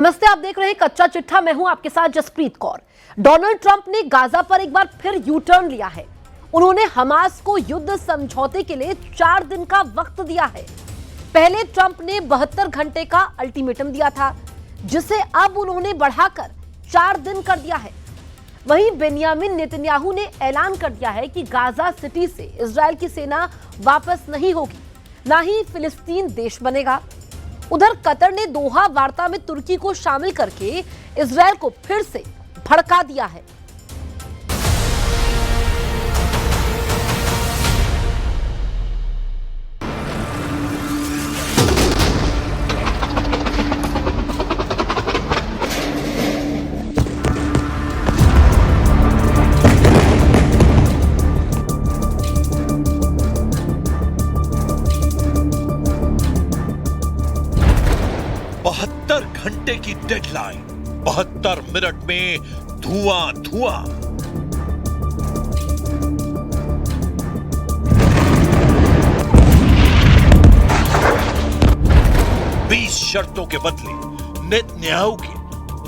नमस्ते, आप देख रहे हैं कच्चा चिट्ठा। मैं हूं आपके साथ जसप्रीत कौर। डोनाल्ड ट्रंप ने गाजा पर एक बार फिर यू टर्न लिया है। उन्होंने हमास को युद्ध समझौते के लिए 4 दिन का वक्त दिया है। पहले ट्रंप ने 72 घंटे का अल्टीमेटम दिया था, जिसे अब उन्होंने बढ़ाकर 4 दिन कर दिया है। वहीं बेंयामिन नेतन्याहू ने ऐलान कर दिया है कि गाजा सिटी से इजरायल की सेना वापस नहीं होगी, ना ही फिलिस्तीन देश बनेगा। उधर कतर ने दोहा वार्ता में तुर्की को शामिल करके इजरायल को फिर से भड़का दिया है। घंटे की डेडलाइन, 72 मिनट में धुआं धुआं। बीस शर्तों के बदले नेतन्याहू के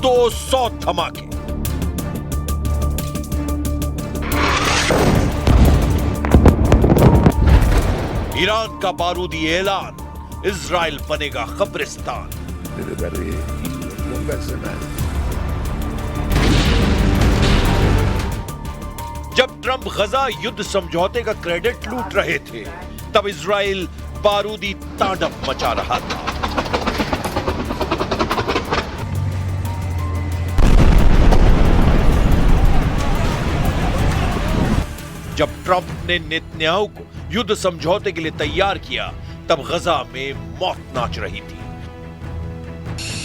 200 धमाके। ईरान का बारूदी ऐलान, इजरायल बनेगा कब्रिस्तान। जब ट्रंप गजा युद्ध समझौते का क्रेडिट लूट रहे थे, तब इजराइल बारूदी तांडव मचा रहा था। जब ट्रंप ने नेतन्याहू को युद्ध समझौते के लिए तैयार किया, तब गजा में मौत नाच रही थी।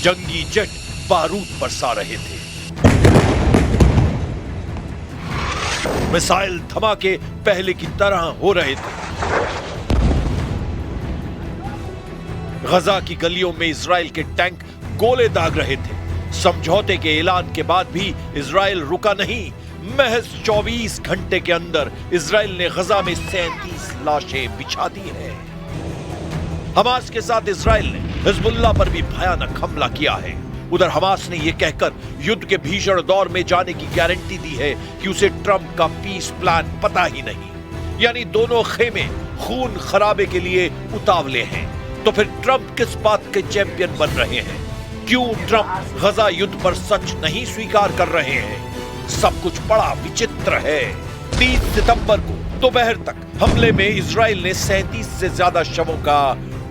जंगी जेट बारूद बरसा रहे थे। मिसाइल धमाके पहले की तरह हो रहे थे। गजा की गलियों में इजराइल के टैंक गोले दाग रहे थे। समझौते के ऐलान के बाद भी इजराइल रुका नहीं। महज 24 घंटे के अंदर इजराइल ने गजा में 37 लाशें बिछा दी हैं। हमास के साथ इजराइल ने हिजबुल्लाह पर भी भयानक हमला किया है। उधर हमास ने यह कहकर युद्ध के भीषण दौर में जाने की गारंटी दी है कि उसे ट्रंप का पीस प्लान पता ही नहीं। यानी दोनों खेमे खून खराबे के लिए उतावले हैं। तो फिर ट्रंप किस बात के चैंपियन बन रहे हैं? क्यों ट्रंप गजा युद्ध पर सच नहीं स्वीकार कर रहे हैं? सब कुछ बड़ा विचित्र है। 30 सितंबर को दोपहर तक हमले में इजराइल ने 37 से ज्यादा शवों का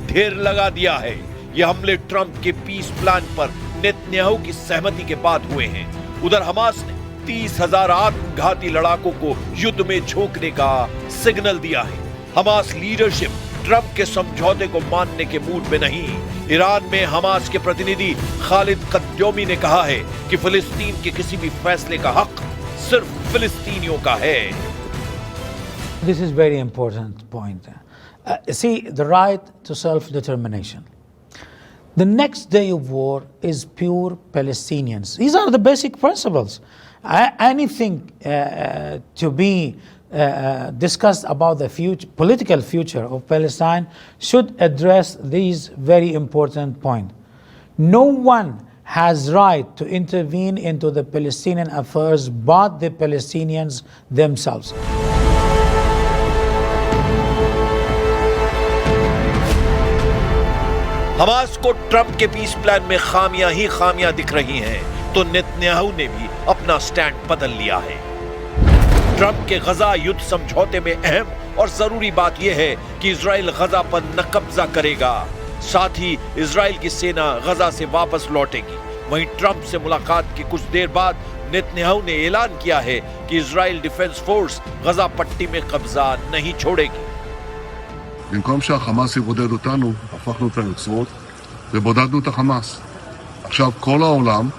ढेर लगा दिया है। यह हमले ट्रंप के पीस प्लान पर नेतन्याहू की सहमति के बाद हुए हैं। उधर हमास ने 30,000 आत्मघाती लड़ाकों को युद्ध में झोंकने का सिग्नल दिया है। हमास लीडरशिप ट्रंप के समझौते को मानने के मूड में नहीं। ईरान में हमास के प्रतिनिधि खालिद कद्योमी ने कहा है कि फिलिस्तीन के किसी भी फैसले का हक सिर्फ फिलिस्तीनियों का है। This is very important point. See, the right to self-determination. The next day of war is pure Palestinians. These are the basic principles. Anything to be discussed about the political future of Palestine should address these very important points. No one has right to intervene into the Palestinian affairs but the Palestinians themselves. Hamas को Trump के piece plan में खामियां ही खामियां दिख रही हैं, तो Netanyahu ने भी अपना स्टैंड बदल लिया है। ट्रंप के गजा युद्ध समझौते में अहम और जरूरी बात यह है कि इजराइल गजा पर न कब्जा करेगा, साथ ही इजराइल की सेना गजा से वापस लौटेगी। वहीं ट्रंप से मुलाकात के कुछ देर बाद नेतन्याहू ने ऐलान किया है कि इजराइल डिफेंस फोर्स गजा पट्टी में कब्जा नहीं छोड़ेगी। במקום שהחמאס יבודד אותנו, הפכנו את היוצרות ובודדנו את החמאס. עכשיו כל העולם,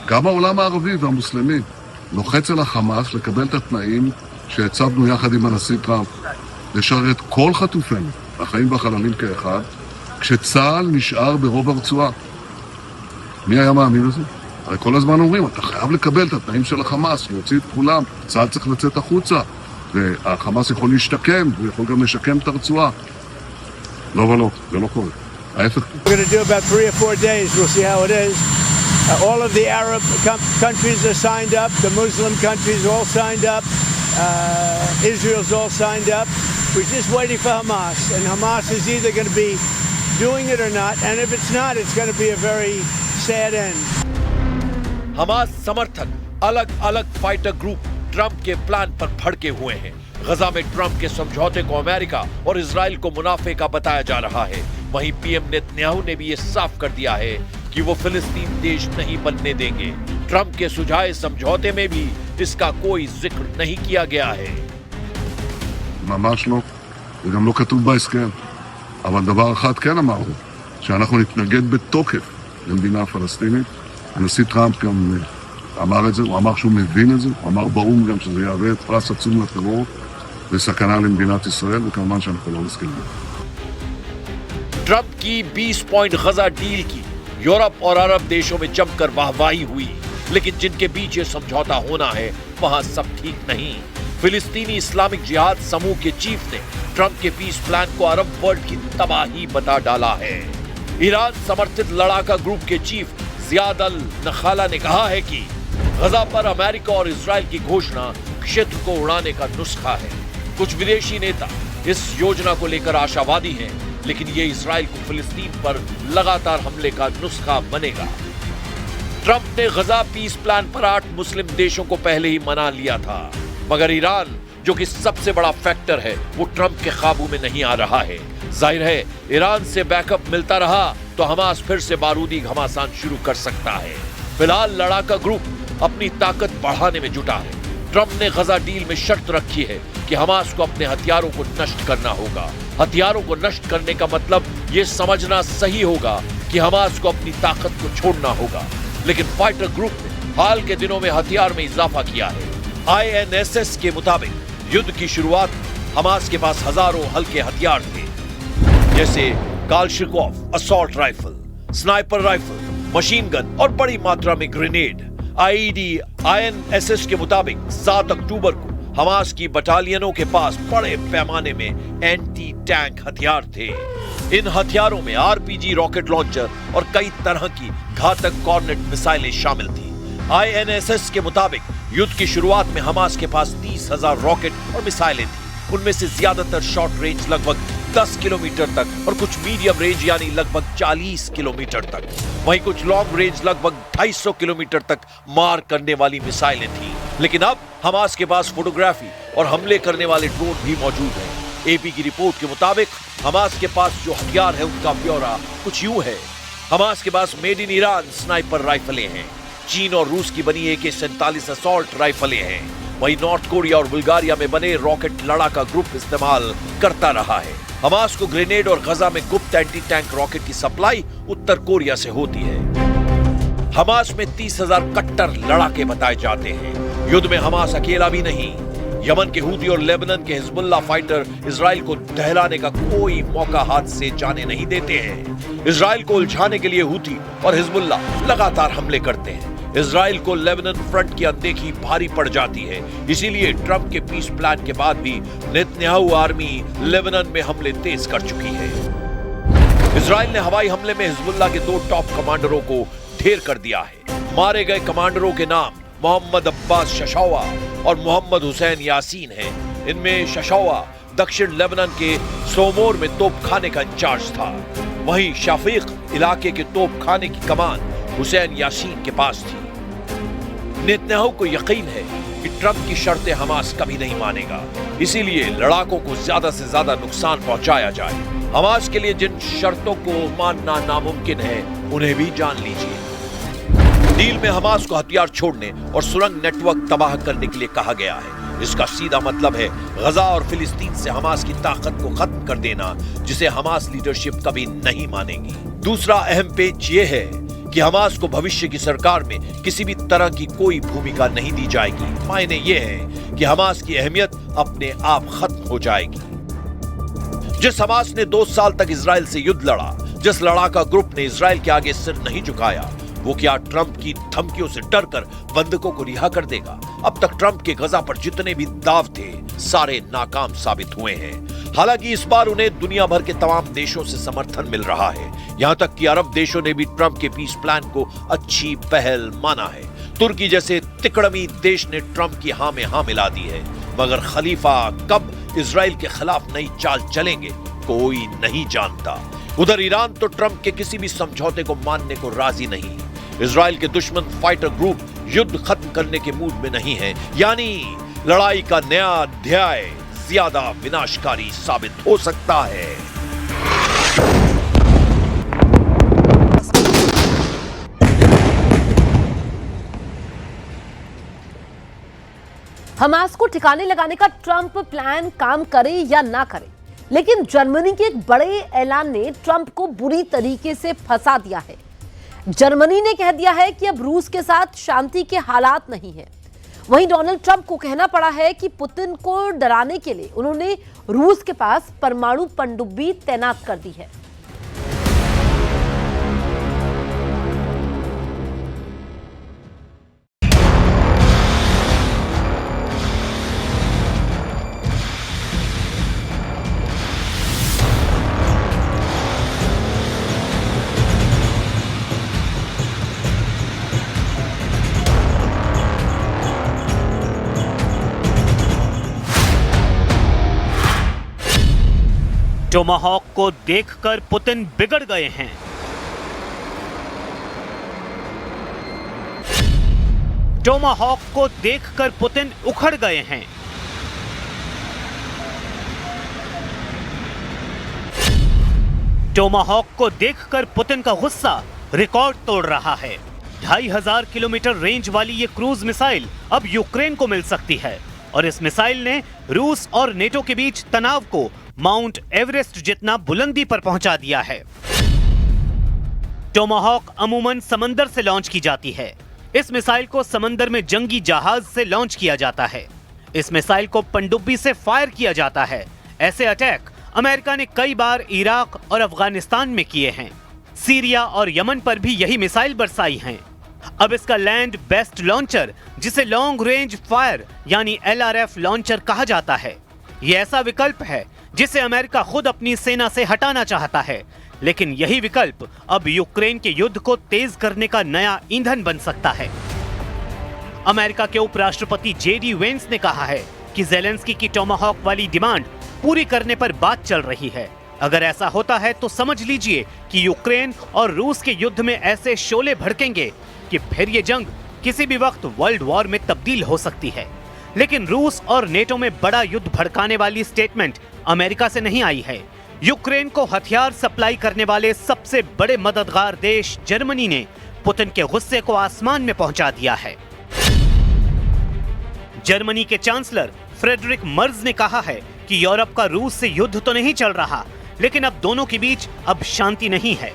גם העולם הערבי והמוסלמי, לוחץ על החמאס לקבל את התנאים שהצבנו יחד עם הנשיא טראמפ, לשרת כל חטופינו, החיים והחללים כאחד, כשצה"ל נשאר ברוב הרצועה. מי היה מאמין לזה? הרי כל הזמן אומרים, אתה חייב לקבל את התנאים של החמאס, להוציא את כולם, צה"ל צריך לצאת החוצה. והחמאס יכול להשתקם, הוא יכול גם לשקם את הרצועה. לא ולא, זה לא קורה. ההפך. We're going to do about 3 or 4 days. We'll see how it is. All of the Arab countries are signed up. The Muslim countries all signed up. Israel's all signed up. We're just waiting for Hamas. And Hamas is either going to be doing it or not. And if it's not, it's going to be a very sad end. Hamas समर्थक अलग अलग fighter group Trump के plan पर भड़के हुए हैं। गजा में Trump के समझौते को अमेरिका और इजराइल को मुनाफे का बताया जा रहा है। वहीं पीएम नेतन्याहू ने भी ये साफ कर दिया है कि वो फिलिस्तीन देश नहीं बनने देंगे। ट्रंप के सुझाए समझौते में भी इसका कोई जिक्र नहीं किया गया है। ממש לא, זה גם לא כתוב בהסכם. אבל דבר אחד כן אמרנו, שאנחנו נתנגד בתוקף למדינה פלסטינית. הנשיא טראמפ גם אמר את זה, הוא אמר שהוא מבין את זה, הוא אמר באו"ם גם שזה יהווה פרס עצום לטרור וסכנה למדינת ישראל, וכמובן שאנחנו לא מסכימים. ट्रंप की 20 पॉइंट गजा डील की यूरोप और अरब देशों में जमकर वाहवाही हुई, लेकिन जिनके बीच ये समझौता होना है वहां सब ठीक नहीं। फिलिस्तीनी इस्लामिक जिहाद समूह के चीफ ने ट्रंप के पीस प्लान को अरब वर्ल्ड की तबाही बता डाला है। ईरान समर्थित लड़ाका ग्रुप के चीफ जियाद अल नखाला ने कहा है कि गजा पर अमेरिका और इजराइल की घोषणा क्षेत्र को उड़ाने का नुस्खा है। कुछ विदेशी नेता इस योजना को लेकर आशावादी हैं, लेकिन ये इजराइल को फिलिस्तीन पर लगातार हमले का नुस्खा बनेगा। ट्रंप ने गजा पीस प्लान पर 8 मुस्लिम देशों को पहले ही मना लिया था, मगर ईरान जो कि सबसे बड़ा फैक्टर है वो ट्रंप के काबू में नहीं आ रहा है। जाहिर है ईरान से बैकअप मिलता रहा तो हमास फिर से बारूदी घमासान शुरू कर सकता है। फिलहाल लड़ाका ग्रुप अपनी ताकत बढ़ाने में जुटा है। ट्रंप ने गजा डील में शर्त रखी है कि हमास को अपने हथियारों को नष्ट करना होगा। हथियारों को नष्ट करने का मतलब ये समझना सही होगा कि हमास को अपनी ताकत को छोड़ना होगा। लेकिन फाइटर ग्रुप ने हाल के दिनों में हथियार में इजाफा किया है। INSS के मुताबिक युद्ध की शुरुआत हमास के पास हजारों हल्के हथियार थे, जैसे Kalashnikov assault rifle, sniper rifle, machine gun और बड़ी मात्रा में ग्रेनेड। INSS के मुताबिक 7 अक्टूबर को हमास की बटालियनों के पास बड़े पैमाने में एंटी टैंक हथियार थे। इन हथियारों में RPG रॉकेट लॉन्चर और कई तरह की घातक कॉर्नेट मिसाइलें शामिल थी। INSS के मुताबिक युद्ध की शुरुआत में हमास के पास 30,000 रॉकेट और मिसाइलें थी। उनमें से ज्यादातर शॉर्ट रेंज लगभग 10 किलोमीटर तक और कुछ मीडियम रेंज यानी लगभग 40 किलोमीटर तक। वहीं कुछ लॉन्ग रेंज लगभग 250 किलोमीटर तक मार करने वाली मिसाइलें थी। लेकिन अब हमास के पास फोटोग्राफी और हमले करने वाले ड्रोन भी मौजूद हैं। AP की रिपोर्ट के मुताबिक हमास के पास जो हथियार है उनका ब्यौरा कुछ यूं है। हमास के पास मेड इन ईरान स्नाइपर राइफलें हैं। चीन और रूस की बनी AK-47 असॉल्ट राइफलें हैं। वहीं नॉर्थ कोरिया और बुल्गारिया में बने रॉकेट लड़ाका ग्रुप इस्तेमाल करता रहा है। हमास को ग्रेनेड और गजा में गुप्त एंटी टैंक रॉकेट की सप्लाई उत्तर कोरिया से होती है। हमास में 30,000 कट्टर लड़ाके बताए जाते हैं। युद्ध में हमास अकेला भी नहीं। यमन के हूती और लेबनान के हिजबुल्लाह फाइटर इजराइल को दहलाने का कोई मौका हाथ से जाने नहीं देते हैं। इजराइल को उलझाने के लिए हूती और हिजबुल्लाह लगातार हमले करते हैं। इजराइल को लेबनान फ्रंट की अनदेखी भारी पड़ जाती है। इसीलिए ट्रंप के पीस प्लान के बाद भी नेतन्याहू आर्मी लेबनान में हमले तेज कर चुकी है। इजराइल ने हवाई हमले में हिजबुल्लाह के 2 टॉप कमांडरों को ढेर कर दिया है। मारे गए कमांडरों के नाम मोहम्मद अब्बास शशौआ और मोहम्मद हुसैन यासीन हैं। इनमें शशौआ दक्षिण लेबनान के सोमोर में तोपखाने का इंचार्ज था। वहीं शाफीक इलाके के तोपखाने की कमान हुसैन यासीन के पास थी। नेतन्याहू को यकीन है कि ट्रंप की शर्तें हमास कभी नहीं मानेगा, इसीलिए लड़ाकों को ज्यादा से ज्यादा नुकसान पहुंचाया जाए। हमास के लिए जिन शर्तों को मानना नामुमकिन है उन्हें भी जान लीजिए। डील में हमास को हथियार छोड़ने और सुरंग नेटवर्क तबाह करने के लिए कहा गया है। इसका सीधा मतलब है गजा और फिलिस्तीन से हमास की ताकत को खत्म कर देना, जिसे हमास लीडरशिप कभी नहीं मानेगी। दूसरा अहम पेच ये है कि हमास को भविष्य की सरकार में किसी भी तरह की कोई भूमिका नहीं दी जाएगी। मायने ये है कि हमास की अहमियत अपने आप खत्म हो जाएगी। जिस हमास ने 2 साल तक इजराइल से युद्ध लड़ा, जिस लड़ाका ग्रुप ने इजराइल के आगे सिर नहीं झुकाया, वो क्या ट्रंप की धमकियों से डरकर बंधकों को रिहा कर देगा? अब तक ट्रंप के गजा पर जितने भी दाव थे सारे नाकाम साबित हुए हैं। हालांकि इस बार उन्हें दुनिया भर के तमाम देशों से समर्थन मिल रहा है। यहां तक कि अरब देशों ने भी ट्रंप के पीस प्लान को अच्छी पहल माना है। तुर्की जैसे तिकड़मी देश ने ट्रंप की हां में हां मिला दी है। मगर खलीफा कब इजराइल के खिलाफ नई चाल चलेंगे कोई नहीं जानता। उधर ईरान तो ट्रंप के किसी भी समझौते को मानने को राजी नहीं। इजराइल के दुश्मन फाइटर ग्रुप युद्ध खत्म करने के मूड में नहीं है, यानी लड़ाई का नया अध्याय ज्यादा विनाशकारी साबित हो सकता है। हमास को ठिकाने लगाने का ट्रंप प्लान काम करे या ना करे, लेकिन जर्मनी के एक बड़े ऐलान ने ट्रंप को बुरी तरीके से फंसा दिया है। जर्मनी ने कह दिया है कि अब रूस के साथ शांति के हालात नहीं है। वहीं डोनाल्ड ट्रंप को कहना पड़ा है कि पुतिन को डराने के लिए उन्होंने रूस के पास परमाणु पनडुब्बी तैनात कर दी है। टोमाहॉक को देखकर पुतिन बिगड़ गए हैं। टोमाहॉक को देखकर पुतिन उखड़ गए हैं। टोमाहॉक को देखकर पुतिन का गुस्सा रिकॉर्ड तोड़ रहा है। 2500 किलोमीटर रेंज वाली ये क्रूज मिसाइल अब यूक्रेन को मिल सकती है और इस मिसाइल ने रूस और नेटो के बीच तनाव को माउंट एवरेस्ट जितना बुलंदी पर पहुंचा दिया है। टोमाहॉक अमूमन समंदर से लॉन्च की जाती है। इस मिसाइल को समंदर में जंगी जहाज से लॉन्च किया जाता है। इस मिसाइल को पनडुब्बी से फायर किया जाता है। ऐसे अटैक अमेरिका ने कई बार इराक और अफगानिस्तान में किए हैं। सीरिया और यमन पर भी यही मिसाइल बरसाई हैं। अब इसका लैंड बेस्ड लॉन्चर, जिसे लॉन्ग रेंज फायर यानी LRF लॉन्चर कहा जाता है, यह ऐसा विकल्प है जिसे अमेरिका खुद अपनी सेना से हटाना चाहता है। लेकिन यही विकल्प अब यूक्रेन के युद्ध को तेज करने का नया ईंधन बन सकता है। अमेरिका के उपराष्ट्रपति JD वेंस ने कहा है कि ज़ेलेंस्की की टोमाहॉक वाली डिमांड पूरी करने पर बात चल रही है। अगर ऐसा होता है तो समझ लीजिए कि यूक्रेन और रूस के युद्ध में ऐसे शोले भड़केंगे कि फिर ये जंग किसी भी वक्त वर्ल्ड वॉर में तब्दील हो सकती है। लेकिन रूस और नेटो में बड़ा युद्ध भड़काने वाली स्टेटमेंट अमेरिका से नहीं आई है। यूक्रेन को हथियार सप्लाई करने वाले सबसे बड़े मददगार देश जर्मनी ने पुतिन के गुस्से को आसमान में पहुंचा दिया है। जर्मनी के चांसलर फ्रेडरिक मर्ज ने कहा है कि यूरोप का रूस से युद्ध तो नहीं चल रहा, लेकिन अब दोनों के बीच अब शांति नहीं है।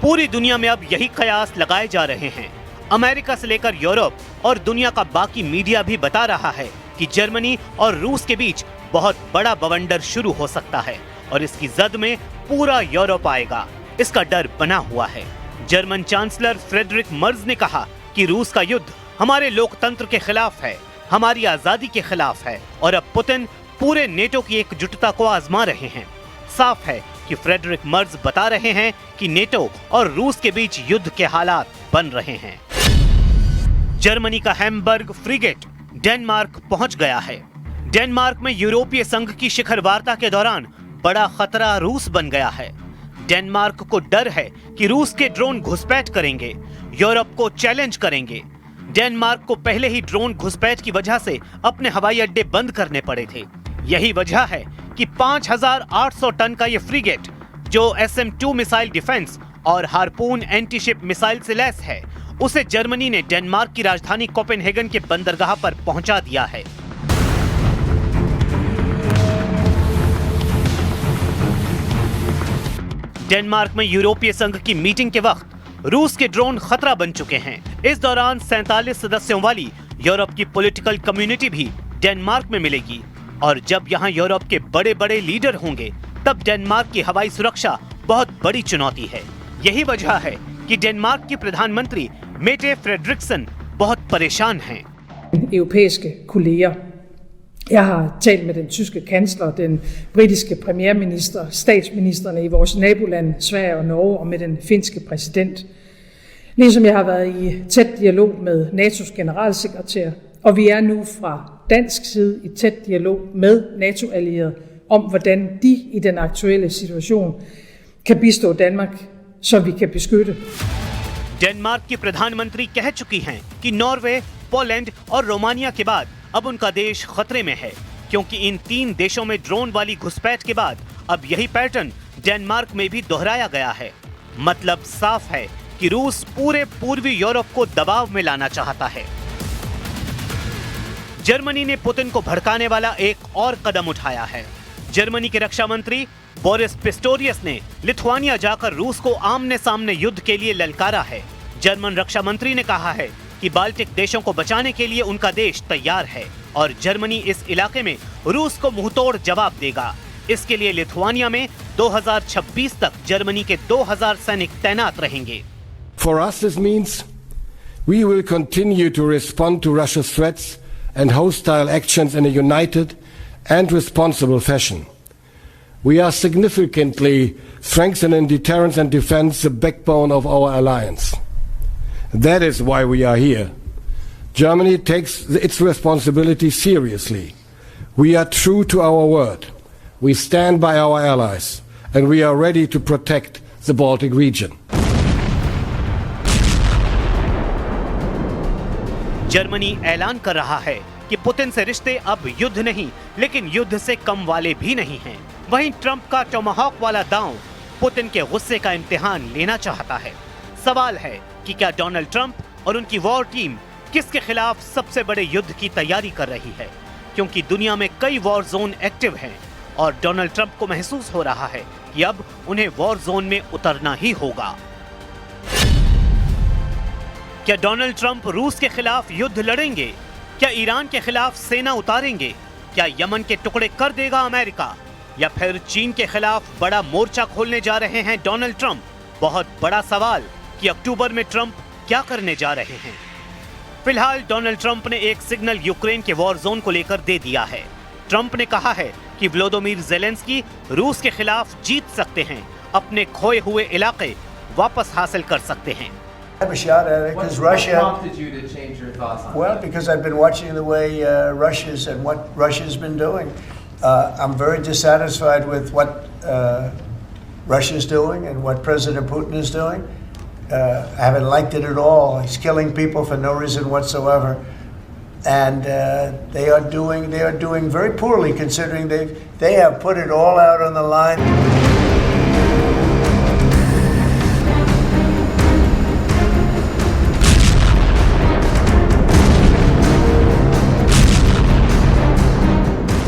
पूरी दुनिया में अब यही कयास लगाए जा रहे हैं। अमेरिका से लेकर यूरोप और दुनिया का बाकी मीडिया भी बता रहा है कि जर्मनी और रूस के बीच बहुत बड़ा बवंडर शुरू हो सकता है और इसकी जद में पूरा यूरोप आएगा। इसका डर बना हुआ है। जर्मन चांसलर फ्रेडरिक मर्ज ने कहा कि रूस का युद्ध हमारे लोकतंत्र के खिलाफ है, हमारी आजादी के खिलाफ है और अब पुतिन पूरे नेटो की एकजुटता को आजमा रहे हैं। साफ है कि फ्रेडरिक मर्ज बता रहे हैं कि नेटो और रूस के बीच युद्ध के हालात बन रहे हैं। जर्मनी का हैम्बर्ग फ्रिगेट डेनमार्क पहुंच गया है। डेनमार्क में यूरोपीय संघ की शिखर वार्ता के दौरान बड़ा खतरा रूस बन गया है। डेनमार्क को डर है कि रूस के ड्रोन घुसपैठ करेंगे, यूरोप को चैलेंज करेंगे। डेनमार्क को पहले ही ड्रोन घुसपैठ की वजह से अपने हवाई अड्डे बंद करने पड़े थे। यही वजह है कि 5800 टन का ये फ्रिगेट, जो SM-2 मिसाइल डिफेंस और हार्पून एंटीशिप मिसाइल से लैस है, उसे जर्मनी ने डेनमार्क की राजधानी कोपेनहेगन के बंदरगाह पर पहुंचा दिया है। डेनमार्क में यूरोपीय संघ की मीटिंग के वक्त रूस के ड्रोन खतरा बन चुके हैं। इस दौरान 47 सदस्यों वाली यूरोप की पॉलिटिकल कम्युनिटी भी डेनमार्क में मिलेगी और जब यहाँ यूरोप के बड़े बड़े लीडर होंगे तब डेनमार्क की हवाई सुरक्षा बहुत बड़ी चुनौती है। यही वजह है कि डेनमार्क की प्रधानमंत्री मेटे फ्रेडरिक्सन बहुत परेशान हैं। Europæiske kolleger. Jeg har talt med den tyske kansler, den britiske premierminister, statsministerne i vores naboland, Sverige og Norge, og med den finske præsident. Ligesom jeg har været i tæt dialog med NATO's generalsekretær, og vi er nu fra dansk side i tæt dialog med NATO-allierede om, hvordan de i den aktuelle situation kan bistå Danmark, så vi kan beskytte. Denmark की प्रधानमंत्री कह चुकी हैं कि Norway, Poland और Romania के बाद अब उनका देश खतरे में है, क्योंकि इन 3 देशों में ड्रोन वाली घुसपैठ के बाद अब यही पैटर्न डेनमार्क में भी दोहराया गया है। मतलब साफ है कि रूस पूरे पूर्वी यूरोप को दबाव में लाना चाहता है। जर्मनी ने पुतिन को भड़काने वाला एक और कदम उठाया है। जर्मनी के रक्षा मंत्री बोरिस पिस्टोरियस ने लिथुआनिया जाकर रूस को आमने सामने युद्ध के लिए ललकारा है। जर्मन रक्षा मंत्री ने कहा है कि बाल्टिक देशों को बचाने के लिए उनका देश तैयार है और जर्मनी इस इलाके में रूस को मुंहतोड़ जवाब देगा। इसके लिए लिथुआनिया में 2026 तक जर्मनी के 2000 सैनिक तैनात रहेंगे। For us, this means we will continue to respond to Russia's threats and hostile actions in a united and responsible fashion. We are significantly strengthening deterrence and defense, the backbone of our alliance. That is why we are here. Germany takes its responsibility seriously. We are true to our word. We stand by our allies, and we are ready to protect the Baltic region. Germany ऐलान कर रहा है कि Putin से रिश्ते अब युद्ध नहीं, लेकिन युद्ध से कम वाले भी नहीं हैं। वहीं ट्रंप का टोमाहॉक वाला दांव पुतिन के गुस्से का इम्तिहान लेना चाहता है। सवाल है कि क्या डोनाल्ड ट्रंप और उनकी वॉर टीम किसके खिलाफ सबसे बड़े युद्ध की तैयारी कर रही है, क्योंकि दुनिया में कई वॉर जोन एक्टिव हैं और डोनाल्ड ट्रंप को महसूस हो रहा है कि अब उन्हें वॉर जोन में उतरना ही होगा। क्या डोनाल्ड ट्रंप रूस के खिलाफ युद्ध लड़ेंगे? क्या ईरान के खिलाफ सेना उतारेंगे? क्या यमन के टुकड़े कर देगा अमेरिका? या फिर चीन के खिलाफ बड़ा मोर्चा खोलने जा रहे हैं डोनाल्ड ट्रंप? बहुत बड़ा सवाल कि अक्टूबर में ट्रंप क्या करने जा रहे हैं। फिलहाल डोनाल्ड ट्रंप ने एक सिग्नल यूक्रेन के वॉर जोन को लेकर दे दिया है। ट्रंप ने कहा है कि व्लादिमीर ज़ेलेंस्की रूस के खिलाफ जीत सकते हैं, अपने खोए हुए इलाके वापस हासिल कर सकते हैं। I have a shot at it because Russia. What prompted you to change your thoughts on Well, because I've been watching the way Russia's and what Russia's been doing. I'm very dissatisfied with what Russia's doing and what President Putin is doing. I haven't liked it at all. He's killing people for no reason whatsoever, and they are doing very poorly considering they have put it all out on the line.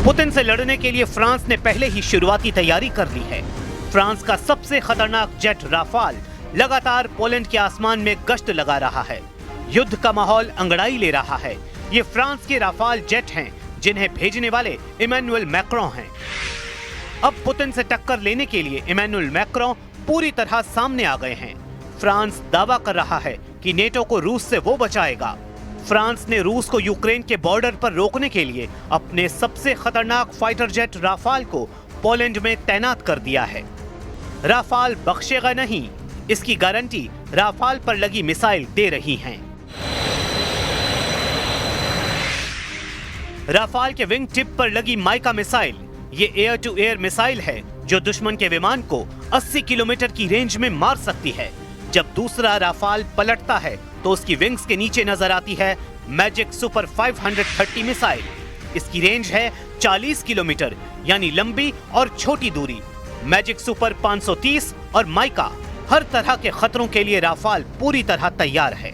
Putin से लड़ने के लिए France ने पहले ही शुरुआती तैयारी कर ली है। फ्रांस का सबसे खतरनाक जेट राफाल लगातार पोलैंड के आसमान में गश्त लगा रहा है। युद्ध का माहौल अंगड़ाई ले रहा है। ये फ्रांस के राफाल जेट हैं, जिन्हें भेजने वाले इमैनुअल मैक्रों हैं। अब पुतिन से टक्कर लेने के लिए इमैनुअल मैक्रों पूरी तरह सामने आ गए हैं। फ्रांस दावा कर रहा है कि नेटो को रूस से वो बचाएगा। फ्रांस ने रूस को यूक्रेन के बॉर्डर पर रोकने के लिए अपने सबसे खतरनाक फाइटर जेट राफाल को पोलैंड में तैनात कर दिया है। राफाल बख्शेगा नहीं, इसकी गारंटी राफाल पर लगी मिसाइल दे रही हैं। राफाल के विंग टिप पर लगी माइका मिसाइल, ये एयर टू एयर मिसाइल है जो दुश्मन के विमान को 80 किलोमीटर की रेंज में मार सकती है। जब दूसरा राफाल पलटता है तो उसकी विंग्स के नीचे नजर आती है मैजिक सुपर 530 मिसाइल। इसकी रेंज है 40 किलोमीटर, यानी लंबी और छोटी दूरी। मैजिक सुपर 530 और माइका, हर तरह के खतरों के लिए राफाल पूरी तरह तैयार है।